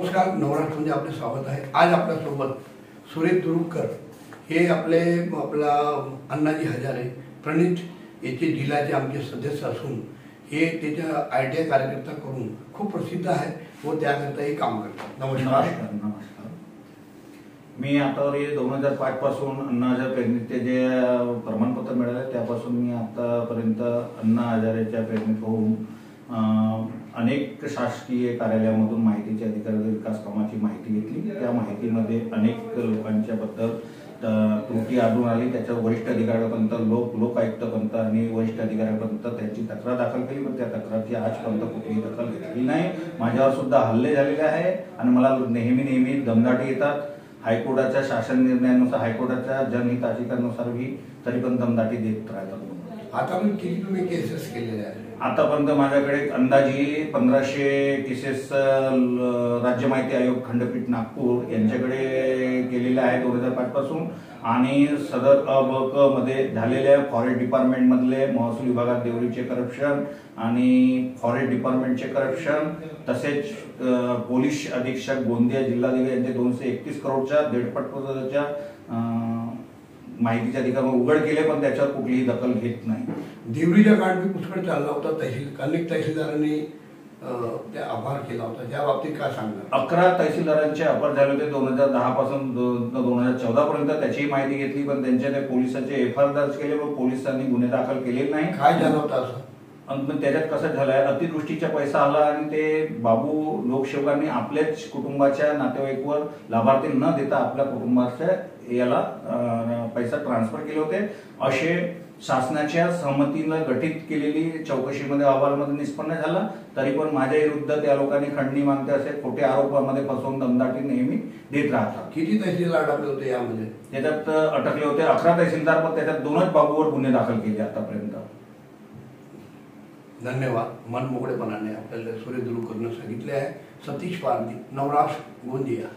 नमस्कार, नवराष्ट्रमध्ये आपले स्वागत आहे। आज आपल्यासोबत सुरेश दुरुपकर हे आपला अण्णाजी हजारे प्रणित येथे जिल्ह्याचे आमचे सदस्य असून हे त्याच्या ITI कार्यकर्ता करून खूप प्रसिद्ध आहे व त्याकरताही काम करतात। नमस्कार। मी आतावरी 2005 पासून अण्णा हजारे प्रेरणेचे जे प्रमाणपत्र मिळाले त्यापासून मी आतापर्यंत अण्णा हजारेच्या प्रेरणेत होऊन अनेक शासकीय कार्यालयामधून माहितीचे अधिकार विकास कामाची माहिती घेतली। त्या माहितीमध्ये अनेक लोकांच्या बद्दल त्रुटी आढळून आली। त्याच्या वरिष्ठ अधिकाऱ्यांपर्यंत लोकायुक्तपर्यंत आणि वरिष्ठ अधिकाऱ्यांपर्यंत त्यांची तक्रार दाखल केली, पण त्या तक्रारची आजपर्यंत कुठलीही दखल घेतली नाही। माझ्यावर सुद्धा हल्ले झालेले आहे आणि मला नेहमी दमदाटी येतात। हायकोर्टाच्या शासन निर्णयानुसार, हायकोर्टाच्या जनहिताधिकारानुसार भी तरी पण दमदाटी देत राहतात। आतापर्यंत किती तुम्ही केसेस केलेल्या आहेत? आतापर्यंत माझ्याकडे अंदाजे 1500 केसेस राज्य माहिती आयोग खंडपीठ नागपूर यांच्याकडे केलेले आहे 2005 पासून। आणि सदर अ-ब-क मध्ये झालेल्या फॉरेस्ट डिपार्टमेंट मधले महसूल विभागात देवरीचे करप्शन आणि फॉरेस्ट डिपार्टमेंटचे करप्शन, तसेच पोलीस अधीक्षक गोंदिया जिल्हाधिकारी यांचे 231 करोडच्या 1.5% माहितीचे अधिकार उघड केले, पण त्याच्यावर कुठलीही दखल घेत नाही। देवरीच्या काळात मी पुष्कळ चालला होता, अनेक तहसीलदारांनी त्या अपार केला होता, त्या बाबतीत काय सांगणार? 11 तहसीलदारांचे अपार झाले होते 2010 पासून 2014 पर्यंत। त्याची माहिती घेतली, पण त्यांच्या त्या पोलिसांचे FIR दर्ज केले व पोलिसांनी गुन्हे दाखल केले नाही। काय झालं होतं असं? पण त्याच्यात कसं झालंय, अतिवृष्टीचा पैसा आला आणि ते बाबू लोकसेवकांनी आपल्याच कुटुंबाच्या नातेवाईकवर लाभार्थी न देता आपल्या कुटुंबाच्या याला पैसा ट्रान्सफर केले होते, असे शासनाच्या सहमतीने गठीत केलेली चौकशीमध्ये अहवालामध्ये निष्पन्न झाला। तरी पण माझ्या विरुद्ध त्या लोकांनी खंडणी मागते असे खोटे आरोपामध्ये फसवून दमदाटी नेहमी देत राहतात। किती तहसीलदार अटकले होते यामध्ये? त्याच्यात अटकले होते 11 तहसीलदार, पण त्याच्यात 2च बाबूवर गुन्हे दाखल केले आतापर्यंत। धन्यवाद। मन मोकळेपणाने आपल्याला सुरेश दुरुपकरने सांगितले आहे। सतीश पारधी, नवराष्ट्र, गोंदिया।